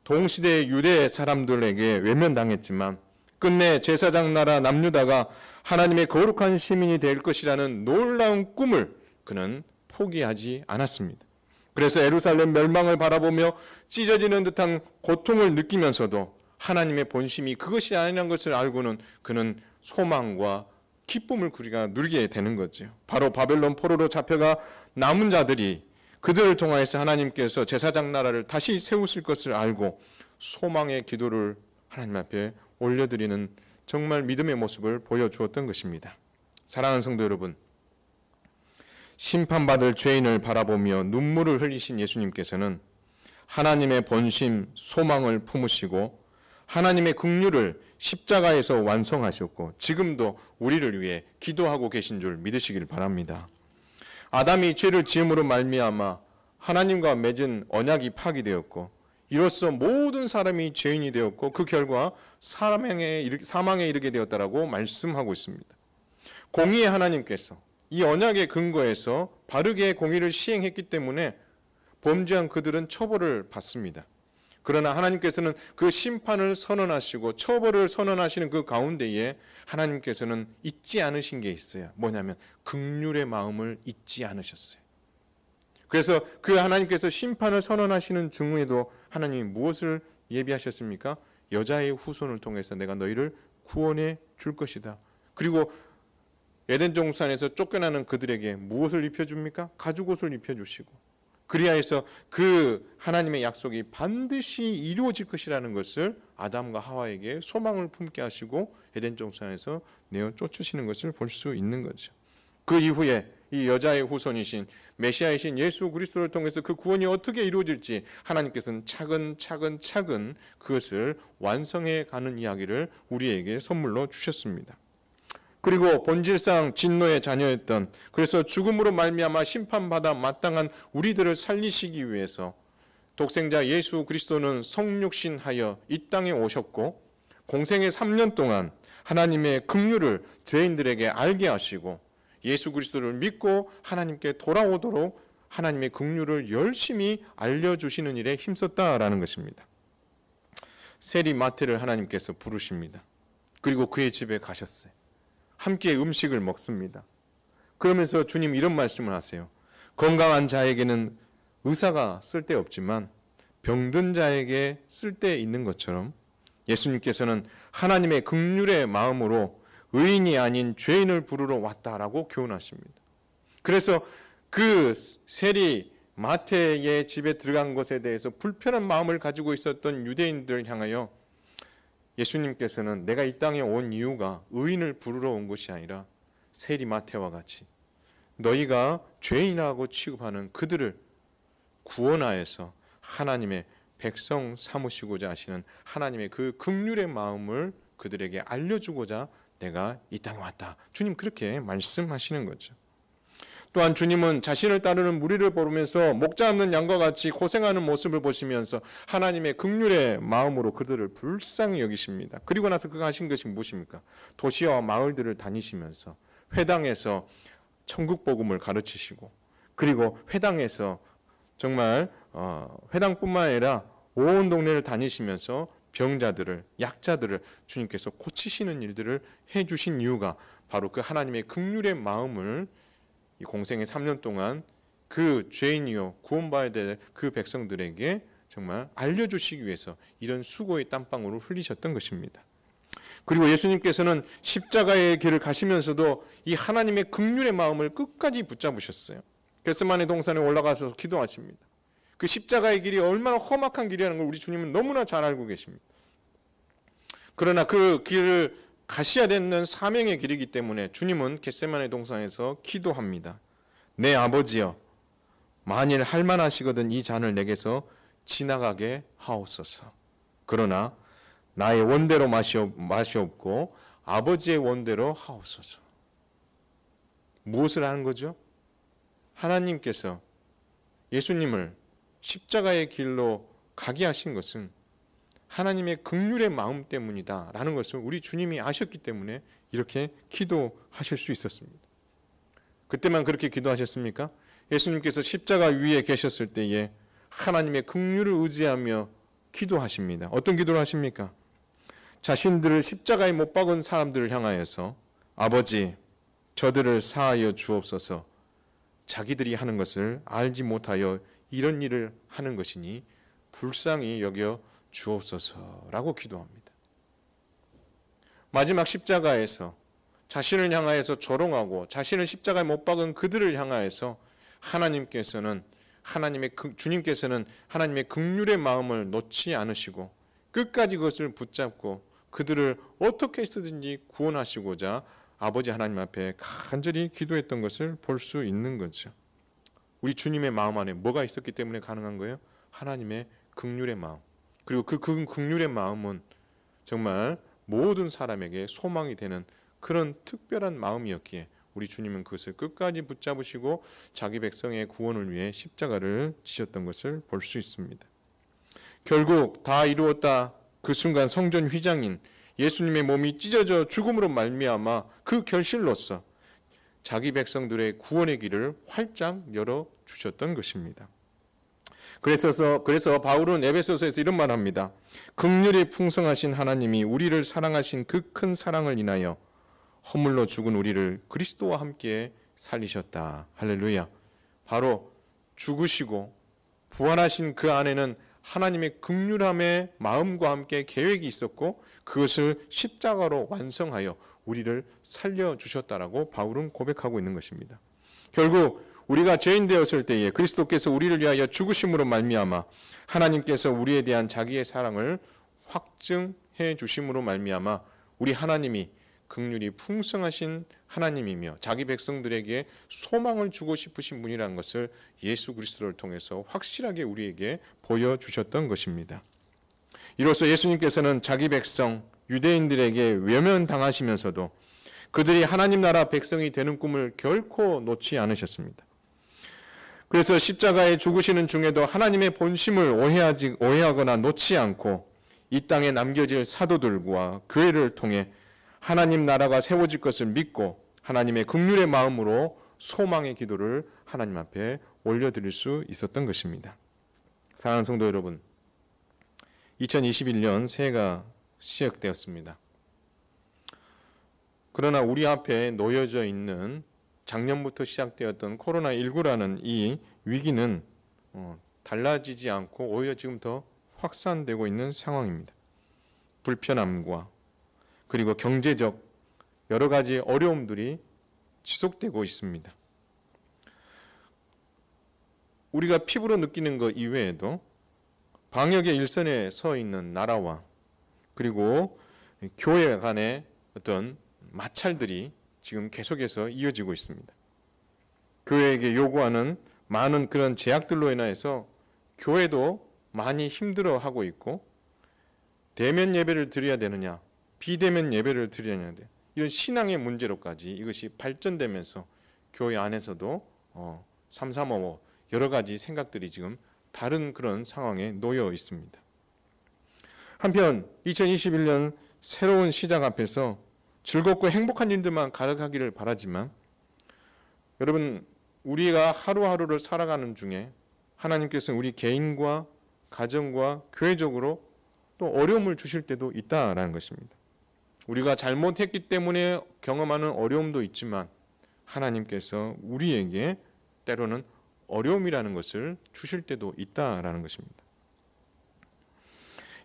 동시대 유대 사람들에게 외면당했지만 끝내 제사장 나라 남유다가 하나님의 거룩한 시민이 될 것이라는 놀라운 꿈을 그는 포기하지 않았습니다. 그래서 예루살렘 멸망을 바라보며 찢어지는 듯한 고통을 느끼면서도 하나님의 본심이 그것이 아니라는 것을 알고는 그는 소망과 기쁨을 우리가 누리게 되는 거죠. 바로 바벨론 포로로 잡혀가 남은 자들이 그들을 통하여서 하나님께서 제사장 나라를 다시 세우실 것을 알고 소망의 기도를 하나님 앞에 올려드리는 정말 믿음의 모습을 보여주었던 것입니다. 사랑하는 성도 여러분, 심판받을 죄인을 바라보며 눈물을 흘리신 예수님께서는 하나님의 본심, 소망을 품으시고 하나님의 긍휼을 십자가에서 완성하셨고 지금도 우리를 위해 기도하고 계신 줄 믿으시길 바랍니다. 아담이 죄를 지음으로 말미암아 하나님과 맺은 언약이 파기되었고 이로써 모든 사람이 죄인이 되었고 그 결과 사망에 이르게 되었다라고 말씀하고 있습니다. 공의의 하나님께서 이 언약의 근거에서 바르게 공의를 시행했기 때문에 범죄한 그들은 처벌을 받습니다. 그러나 하나님께서는 그 심판을 선언하시고 처벌을 선언하시는 그 가운데에 하나님께서는 잊지 않으신 게 있어요. 뭐냐면 긍휼의 마음을 잊지 않으셨어요. 그래서 그 하나님께서 심판을 선언하시는 중에도 하나님이 무엇을 예비하셨습니까? 여자의 후손을 통해서 내가 너희를 구원해 줄 것이다. 그리고 에덴 동산에서 쫓겨나는 그들에게 무엇을 입혀줍니까? 가죽옷을 입혀주시고 그리하여서 그 하나님의 약속이 반드시 이루어질 것이라는 것을 아담과 하와에게 소망을 품게 하시고 에덴 동산에서 내어 쫓으시는 것을 볼 수 있는 거죠. 그 이후에 이 여자의 후손이신 메시아이신 예수 그리스도를 통해서 그 구원이 어떻게 이루어질지 하나님께서는 차근차근 그것을 완성해 가는 이야기를 우리에게 선물로 주셨습니다. 그리고 본질상 진노의 자녀였던 그래서 죽음으로 말미암아 심판받아 마땅한 우리들을 살리시기 위해서 독생자 예수 그리스도는 성육신하여 이 땅에 오셨고 공생의 3년 동안 하나님의 긍휼을 죄인들에게 알게 하시고 예수 그리스도를 믿고 하나님께 돌아오도록 하나님의 긍휼을 열심히 알려주시는 일에 힘썼다라는 것입니다. 세리 마태를 하나님께서 부르십니다. 그리고 그의 집에 가셨어요. 함께 음식을 먹습니다. 그러면서 주님 이런 말씀을 하세요. 건강한 자에게는 의사가 쓸데없지만 병든 자에게 쓸데 있는 것처럼 예수님께서는 하나님의 긍휼의 마음으로 의인이 아닌 죄인을 부르러 왔다라고 교훈하십니다. 그래서 그 세리 마태의 집에 들어간 것에 대해서 불편한 마음을 가지고 있었던 유대인들을 향하여 예수님께서는 내가 이 땅에 온 이유가 의인을 부르러 온 것이 아니라 세리 마태와 같이 너희가 죄인이라고 취급하는 그들을 구원하여서 하나님의 백성 삼으시고자 하시는 하나님의 그 긍휼의 마음을 그들에게 알려주고자 내가 이 땅에 왔다. 주님 그렇게 말씀하시는 거죠. 또한 주님은 자신을 따르는 무리를 보면서 목자 없는 양과 같이 고생하는 모습을 보시면서 하나님의 긍휼의 마음으로 그들을 불쌍히 여기십니다. 그리고 나서 그가 하신 것이 무엇입니까? 도시와 마을들을 다니시면서 회당에서 천국 복음을 가르치시고, 그리고 회당에서 정말 회당뿐만 아니라 온 동네를 다니시면서 병자들을, 약자들을 주님께서 고치시는 일들을 해주신 이유가 바로 그 하나님의 긍휼의 마음을 이 공생의 3년 동안 그 죄인이요 구원받아야 될 그 백성들에게 정말 알려주시기 위해서 이런 수고의 땀방울을 흘리셨던 것입니다. 그리고 예수님께서는 십자가의 길을 가시면서도 이 하나님의 긍휼의 마음을 끝까지 붙잡으셨어요. 겟세마네 동산에 올라가서 기도하십니다. 그 십자가의 길이 얼마나 험악한 길이라는 걸 우리 주님은 너무나 잘 알고 계십니다. 그러나 그 길을 가셔야 되는 사명의 길이기 때문에 주님은 겟세마네 동산에서 기도합니다. 내 아버지여, 만일 할만하시거든 이 잔을 내게서 지나가게 하옵소서. 그러나 나의 원대로 마시옵고 아버지의 원대로 하옵소서. 무엇을 하는 거죠? 하나님께서 예수님을 십자가의 길로 가게 하신 것은 하나님의 긍휼의 마음 때문이다라는 것을 우리 주님이 아셨기 때문에 이렇게 기도하실 수 있었습니다. 그때만 그렇게 기도하셨습니까? 예수님께서 십자가 위에 계셨을 때에 하나님의 긍휼을 의지하며 기도하십니다. 어떤 기도를 하십니까? 자신들을 십자가에 못 박은 사람들을 향하여서 아버지, 저들을 사하여 주옵소서. 자기들이 하는 것을 알지 못하여 이런 일을 하는 것이니 불쌍히 여겨 주옵소서라고 기도합니다. 마지막 십자가에서 자신을 향하여서 조롱하고 자신을 십자가에 못 박은 그들을 향하여서 주님께서는 하나님의 긍휼의 마음을 놓지 않으시고 끝까지 그것을 붙잡고 그들을 어떻게 해서든지 구원하시고자 아버지 하나님 앞에 간절히 기도했던 것을 볼 수 있는 거죠. 우리 주님의 마음 안에 뭐가 있었기 때문에 가능한 거예요? 하나님의 긍휼의 마음. 그리고 그 긍휼의 마음은 정말 모든 사람에게 소망이 되는 그런 특별한 마음이었기에 우리 주님은 그것을 끝까지 붙잡으시고 자기 백성의 구원을 위해 십자가를 지셨던 것을 볼 수 있습니다. 결국 다 이루었다. 그 순간 성전 휘장인 예수님의 몸이 찢어져 죽음으로 말미암아 그 결실로서 자기 백성들의 구원의 길을 활짝 열어 주셨던 것입니다. 그래서 바울은 에베소서에서 이런 말합니다. 긍휼이 풍성하신 하나님이 우리를 사랑하신 그 큰 사랑을 인하여 허물로 죽은 우리를 그리스도와 함께 살리셨다. 할렐루야. 바로 죽으시고 부활하신 그 안에는 하나님의 긍휼함의 마음과 함께 계획이 있었고 그것을 십자가로 완성하여 우리를 살려주셨다라고 바울은 고백하고 있는 것입니다. 결국 우리가 죄인 되었을 때에 그리스도께서 우리를 위하여 죽으심으로 말미암아 하나님께서 우리에 대한 자기의 사랑을 확증해 주심으로 말미암아 우리 하나님이 긍휼이 풍성하신 하나님이며 자기 백성들에게 소망을 주고 싶으신 분이라는 것을 예수 그리스도를 통해서 확실하게 우리에게 보여주셨던 것입니다. 이로써 예수님께서는 자기 백성 유대인들에게 외면당하시면서도 그들이 하나님 나라 백성이 되는 꿈을 결코 놓지 않으셨습니다. 그래서 십자가에 죽으시는 중에도 하나님의 본심을 오해하거나 놓지 않고 이 땅에 남겨질 사도들과 교회를 통해 하나님 나라가 세워질 것을 믿고 하나님의 긍휼의 마음으로 소망의 기도를 하나님 앞에 올려드릴 수 있었던 것입니다. 사랑하는 성도 여러분, 2021년 새해가 시작되었습니다. 그러나 우리 앞에 놓여져 있는 작년부터 시작되었던 코로나19라는 이 위기는 달라지지 않고 오히려 지금 더 확산되고 있는 상황입니다. 불편함과 그리고 경제적 여러 가지 어려움들이 지속되고 있습니다. 우리가 피부로 느끼는 것 이외에도 방역의 일선에 서 있는 나라와 그리고 교회 간의 어떤 마찰들이 지금 계속해서 이어지고 있습니다. 교회에게 요구하는 많은 그런 제약들로 인해서 교회도 많이 힘들어하고 있고 대면 예배를 드려야 되느냐 비대면 예배를 드려야 돼. 이런 신앙의 문제로까지 이것이 발전되면서 교회 안에서도 335 여러 가지 생각들이 지금 다른 그런 상황에 놓여 있습니다. 한편 2021년 새로운 시작 앞에서 즐겁고 행복한 일들만 가득하기를 바라지만 여러분 우리가 하루하루를 살아가는 중에 하나님께서는 우리 개인과 가정과 교회적으로 또 어려움을 주실 때도 있다라는 것입니다. 우리가 잘못했기 때문에 경험하는 어려움도 있지만 하나님께서 우리에게 때로는 어려움이라는 것을 주실 때도 있다라는 것입니다.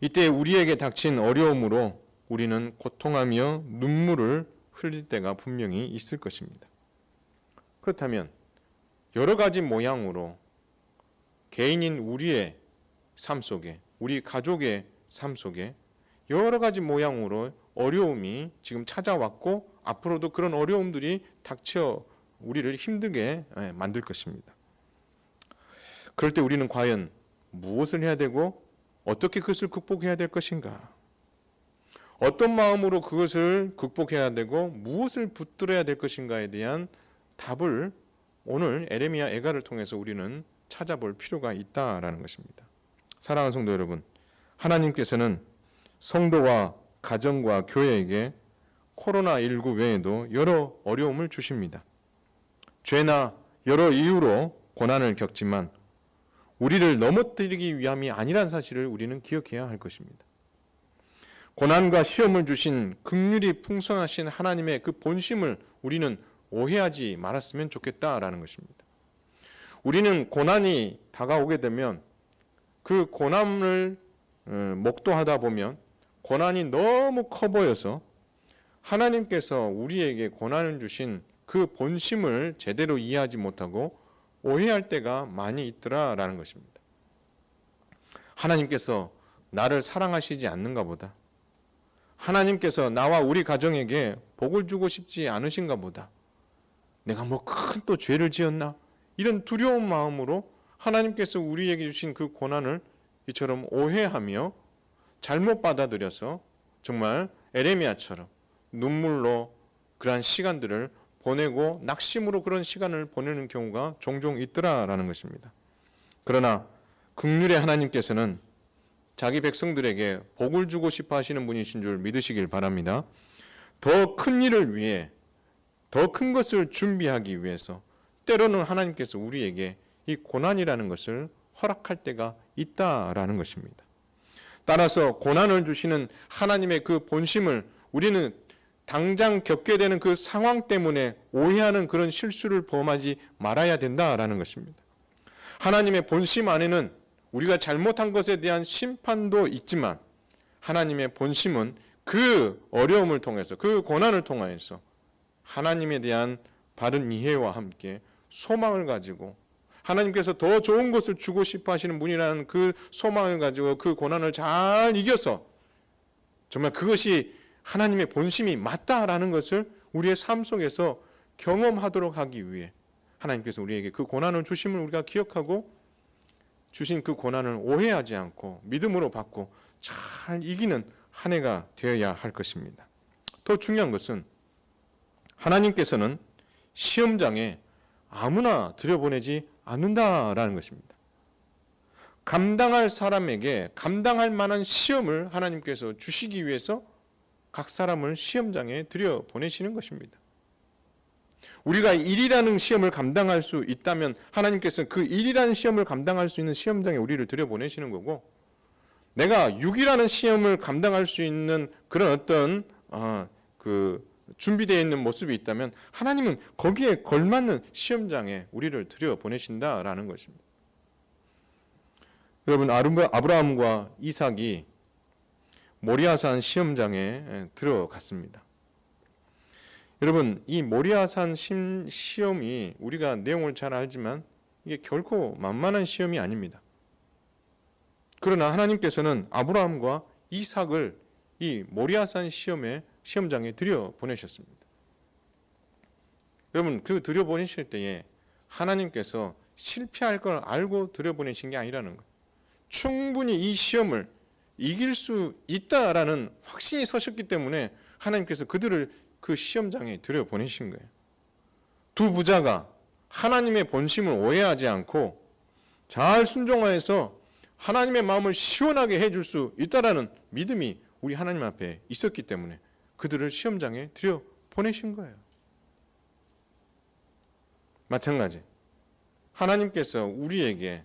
이때 우리에게 닥친 어려움으로 우리는 고통하며 눈물을 흘릴 때가 분명히 있을 것입니다. 그렇다면 여러 가지 모양으로 개인인 우리의 삶 속에, 우리 가족의 삶 속에 여러 가지 모양으로 어려움이 지금 찾아왔고 앞으로도 그런 어려움들이 닥쳐 우리를 힘들게 만들 것입니다. 그럴 때 우리는 과연 무엇을 해야 되고 어떻게 그것을 극복해야 될 것인가? 어떤 마음으로 그것을 극복해야 되고 무엇을 붙들어야 될 것인가에 대한 답을 오늘 에레미야 애가를 통해서 우리는 찾아볼 필요가 있다라는 것입니다. 사랑하는 성도 여러분, 하나님께서는 성도와 가정과 교회에게 코로나19 외에도 여러 어려움을 주십니다. 죄나 여러 이유로 고난을 겪지만 우리를 넘어뜨리기 위함이 아니란 사실을 우리는 기억해야 할 것입니다. 고난과 시험을 주신 긍휼이 풍성하신 하나님의 그 본심을 우리는 오해하지 말았으면 좋겠다라는 것입니다. 우리는 고난이 다가오게 되면 그 고난을 목도하다 보면 고난이 너무 커 보여서 하나님께서 우리에게 고난을 주신 그 본심을 제대로 이해하지 못하고 오해할 때가 많이 있더라라는 것입니다. 하나님께서 나를 사랑하시지 않는가 보다. 하나님께서 나와 우리 가정에게 복을 주고 싶지 않으신가 보다. 내가 뭐 큰 또 죄를 지었나? 이런 두려운 마음으로 하나님께서 우리에게 주신 그 고난을 이처럼 오해하며 잘못 받아들여서 정말 에레미야처럼 눈물로 그러한 시간들을 보내고 낙심으로 그런 시간을 보내는 경우가 종종 있더라라는 것입니다. 그러나 긍휼의 하나님께서는 자기 백성들에게 복을 주고 싶어 하시는 분이신 줄 믿으시길 바랍니다. 더 큰 일을 위해 더 큰 것을 준비하기 위해서 때로는 하나님께서 우리에게 이 고난이라는 것을 허락할 때가 있다라는 것입니다. 따라서 고난을 주시는 하나님의 그 본심을 우리는 당장 겪게 되는 그 상황 때문에 오해하는 그런 실수를 범하지 말아야 된다라는 것입니다. 하나님의 본심 안에는 우리가 잘못한 것에 대한 심판도 있지만 하나님의 본심은 그 어려움을 통해서 그 고난을 통하여서 하나님에 대한 바른 이해와 함께 소망을 가지고 하나님께서 더 좋은 것을 주고 싶어 하시는 분이라는 그 소망을 가지고 그 고난을 잘 이겨서 정말 그것이 하나님의 본심이 맞다라는 것을 우리의 삶 속에서 경험하도록 하기 위해 하나님께서 우리에게 그 고난을 주심을 우리가 기억하고 주신 그 고난을 오해하지 않고 믿음으로 받고 잘 이기는 한 해가 되어야 할 것입니다. 더 중요한 것은 하나님께서는 시험장에 아무나 들여보내지 않는다라는 것입니다. 감당할 사람에게 감당할 만한 시험을 하나님께서 주시기 위해서 각 사람을 시험장에 들여보내시는 것입니다. 우리가 일이라는 시험을 감당할 수 있다면 하나님께서는 그 일이라는 시험을 감당할 수 있는 시험장에 우리를 들여보내시는 거고, 내가 육이라는 시험을 감당할 수 있는 그런 어떤 준비되어 있는 모습이 있다면 하나님은 거기에 걸맞는 시험장에 우리를 들여보내신다라는 것입니다. 여러분, 아브라함과 이삭이 모리아산 시험장에 들어갔습니다. 여러분, 이 모리아산 시험이 우리가 내용을 잘 알지만 이게 결코 만만한 시험이 아닙니다. 그러나 하나님께서는 아브라함과 이삭을 이 모리아산 시험장에 들여보내셨습니다. 여러분, 그 들여보내실 때에 하나님께서 실패할 걸 알고 들여보내신 게 아니라는 거예요. 충분히 이 시험을 이길 수 있다라는 확신이 서셨기 때문에 하나님께서 그들을 그 시험장에 들여보내신 거예요. 두 부자가 하나님의 본심을 오해하지 않고 잘 순종하여서 하나님의 마음을 시원하게 해줄 수 있다라는 믿음이 우리 하나님 앞에 있었기 때문에 그들을 시험장에 들여보내신 거예요. 마찬가지 하나님께서 우리에게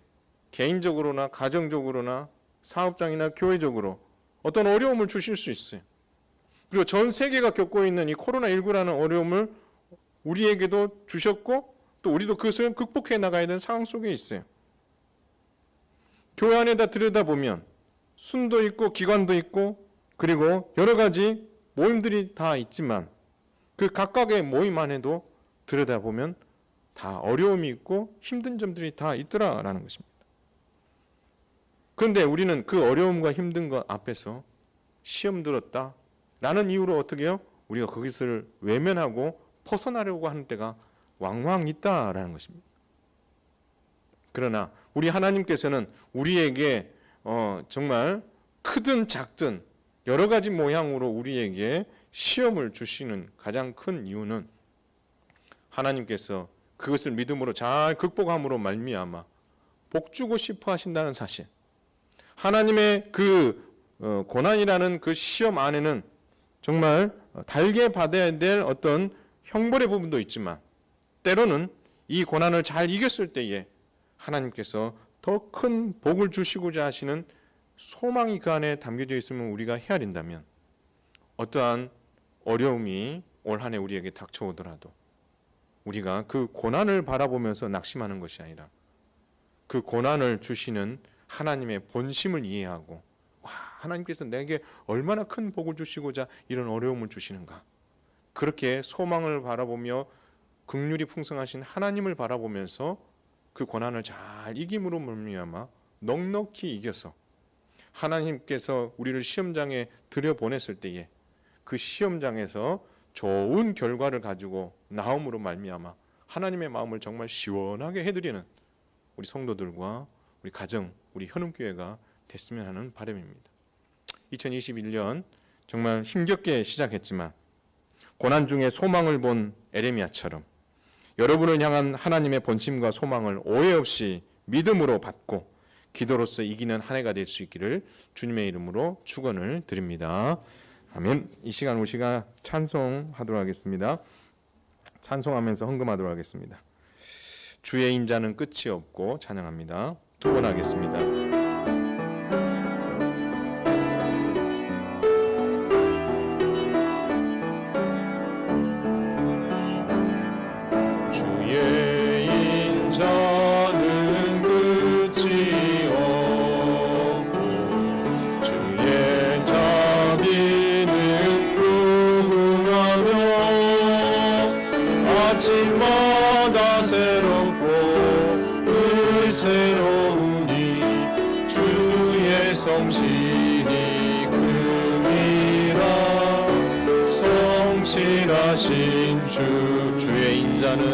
개인적으로나 가정적으로나 사업장이나 교회적으로 어떤 어려움을 주실 수 있어요. 그리고 전 세계가 겪고 있는 이 코로나19라는 어려움을 우리에게도 주셨고 또 우리도 그것을 극복해 나가야 되는 상황 속에 있어요. 교회 안에다 들여다보면 순도 있고 기관도 있고 그리고 여러 가지 모임들이 다 있지만 그 각각의 모임 안에도 들여다보면 다 어려움이 있고 힘든 점들이 다 있더라라는 것입니다. 그런데 우리는 그 어려움과 힘든 것 앞에서 시험 들었다라는 이유로 어떻게 해요? 우리가 그것을 외면하고 벗어나려고 하는 때가 왕왕 있다라는 것입니다. 그러나 우리 하나님께서는 우리에게 정말 크든 작든 여러 가지 모양으로 우리에게 시험을 주시는 가장 큰 이유는 하나님께서 그것을 믿음으로 잘 극복함으로 말미암아 복주고 싶어 하신다는 사실. 하나님의 그 고난이라는 그 시험 안에는 정말 달게 받아야 될 어떤 형벌의 부분도 있지만 때로는 이 고난을 잘 이겼을 때에 하나님께서 더 큰 복을 주시고자 하시는 소망이 그 안에 담겨져 있으면 우리가 헤아린다면 어떠한 어려움이 올 한 해 우리에게 닥쳐오더라도 우리가 그 고난을 바라보면서 낙심하는 것이 아니라 그 고난을 주시는 하나님의 본심을 이해하고 와, 하나님께서 내게 얼마나 큰 복을 주시고자 이런 어려움을 주시는가. 그렇게 소망을 바라보며 긍휼이 풍성하신 하나님을 바라보면서 그 고난을 잘 이김으로 말미암아 넉넉히 이겨서 하나님께서 우리를 시험장에 들여보냈을 때에 그 시험장에서 좋은 결과를 가지고 나옴으로 말미암아 하나님의 마음을 정말 시원하게 해드리는 우리 성도들과 우리 가정, 우리 현음교회가 됐으면 하는 바람입니다. 2021년 정말 힘겹게 시작했지만 고난 중에 소망을 본 에레미야처럼 여러분을 향한 하나님의 본심과 소망을 오해 없이 믿음으로 받고 기도로서 이기는 한 해가 될 수 있기를 주님의 이름으로 축원을 드립니다. 아멘. 이 시간 우리가 찬송하도록 하겠습니다. 찬송하면서 헌금하도록 하겠습니다. 주의 인자는 끝이 없고 찬양합니다. 두 번 하겠습니다. 주의 인자는 끝이 없고 주의 자비는 무궁하며 아침마다 새롭고 늘 새로우니 주의 성실이 큼이라 성실하신 주의 인자는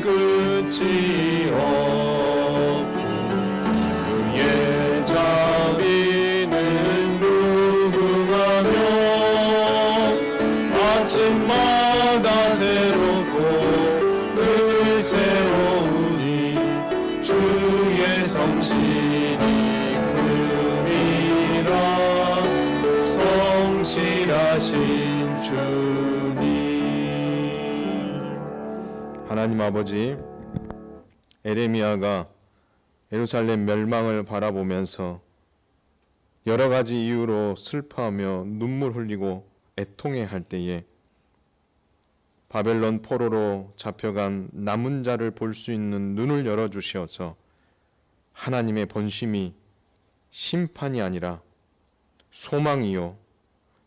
끝이 없고 그의 자비는 무궁하며 아침마다 새롭고 늘 새로우니 주의 성실이 큼이라 성실하신 주님. 하나님 아버지, 에레미야가 예루살렘 멸망을 바라보면서 여러 가지 이유로 슬퍼하며 눈물 흘리고 애통해할 때에 바벨론 포로로 잡혀간 남은 자를 볼 수 있는 눈을 열어주시어서 하나님의 본심이 심판이 아니라 소망이요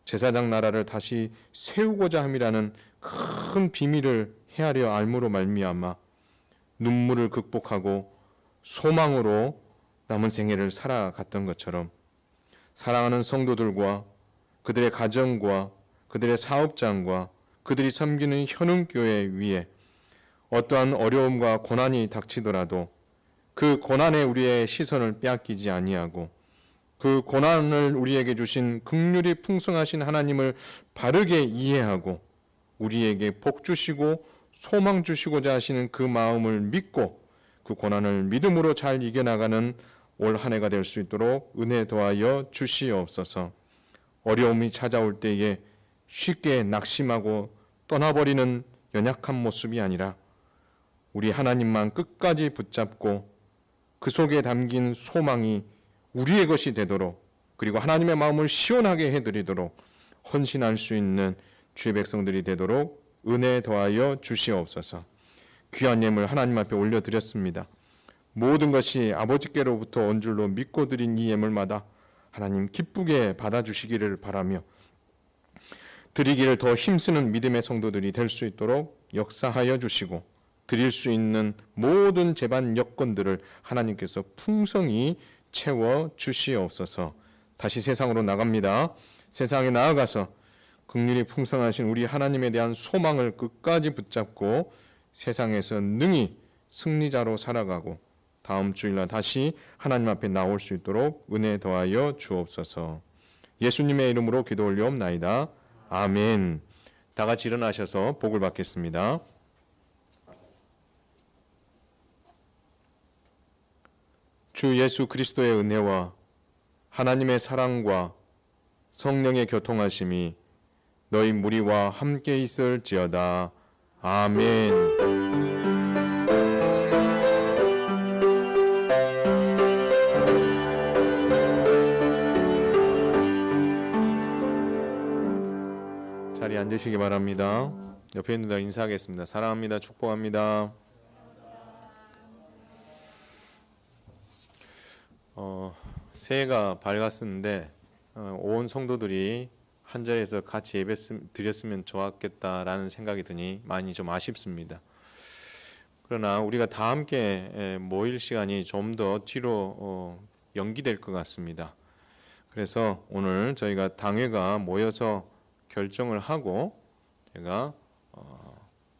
제사장 나라를 다시 세우고자 함이라는 큰 비밀을 헤아려 알므로 말미암아 눈물을 극복하고 소망으로 남은 생애를 살아갔던 것처럼 사랑하는 성도들과 그들의 가정과 그들의 사업장과 그들이 섬기는 현흥교회 위에 어떠한 어려움과 고난이 닥치더라도 그 고난에 우리의 시선을 빼앗기지 아니하고 그 고난을 우리에게 주신 긍휼이 풍성하신 하나님을 바르게 이해하고 우리에게 복 주시고 소망 주시고자 하시는 그 마음을 믿고 그 고난을 믿음으로 잘 이겨나가는 올 한 해가 될 수 있도록 은혜 더하여 주시옵소서. 어려움이 찾아올 때에 쉽게 낙심하고 떠나버리는 연약한 모습이 아니라 우리 하나님만 끝까지 붙잡고 그 속에 담긴 소망이 우리의 것이 되도록 그리고 하나님의 마음을 시원하게 해드리도록 헌신할 수 있는 주의 백성들이 되도록 은혜 더하여 주시옵소서. 귀한 예물 하나님 앞에 올려드렸습니다. 모든 것이 아버지께로부터 온 줄로 믿고 드린 이 예물마다 하나님 기쁘게 받아주시기를 바라며 드리기를 더 힘쓰는 믿음의 성도들이 될 수 있도록 역사하여 주시고 드릴 수 있는 모든 제반 여건들을 하나님께서 풍성히 채워 주시옵소서. 다시 세상으로 나갑니다. 세상에 나아가서 긍휼이 풍성하신 우리 하나님에 대한 소망을 끝까지 붙잡고 세상에서 능히 승리자로 살아가고 다음 주일날 다시 하나님 앞에 나올 수 있도록 은혜 더하여 주옵소서. 예수님의 이름으로 기도 올려옵나이다. 아멘. 다 같이 일어나셔서 복을 받겠습니다. 주 예수 그리스도의 은혜와 하나님의 사랑과 성령의 교통하심이 너희 무리와 함께 있을지어다. 아멘. 자리에 앉으시기 바랍니다. 옆에 있는 분들 인사하겠습니다. 사랑합니다. 축복합니다. 새해가 밝았었는데 온 성도들이 한 자리에서 같이 예배 드렸으면 좋았겠다라는 생각이 드니 많이 좀 아쉽습니다. 그러나 우리가 다 함께 모일 시간이 좀 더 뒤로 연기될 것 같습니다. 그래서 오늘 저희가 당회가 모여서 결정을 하고 제가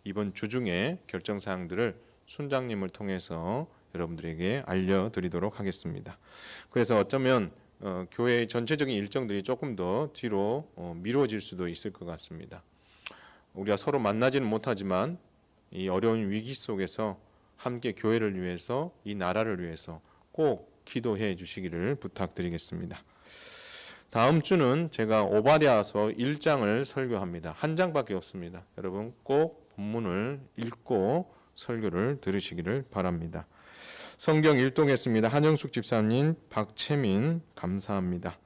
이번 주 중에 결정 사항들을 순장님을 통해서 여러분들에게 알려드리도록 하겠습니다. 그래서 어쩌면 교회의 전체적인 일정들이 조금 더 뒤로 미뤄질 수도 있을 것 같습니다. 우리가 서로 만나지는 못하지만 이 어려운 위기 속에서 함께 교회를 위해서 이 나라를 위해서 꼭 기도해 주시기를 부탁드리겠습니다. 다음 주는 제가 오바댜서 1장을 설교합니다. 한 장밖에 없습니다. 여러분 꼭 본문을 읽고 설교를 들으시기를 바랍니다. 성경 일동했습니다. 한영숙 집사님, 박채민 감사합니다.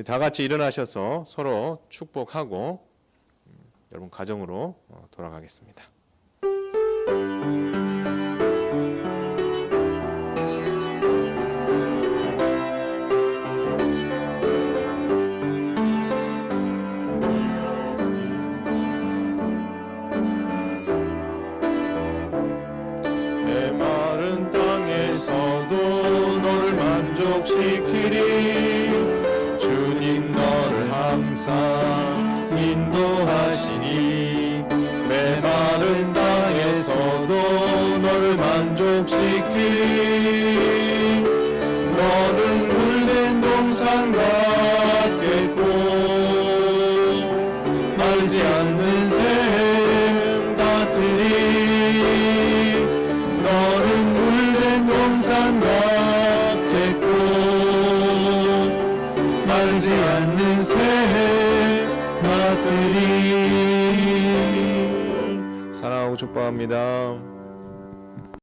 다 같이 일어나셔서 서로 축복하고 여러분 가정으로 돌아가겠습니다. 너를 만족시키리. 주님 너를 항상 인도하시니 메마른 땅에서도 너를 만족시키리. 너는 물된 동산 같겠고 마르지 않는 샘 같으리. 너는 물된 동산 같겠고 마르지 않는 새 같으리. 사랑하고 축복합니다.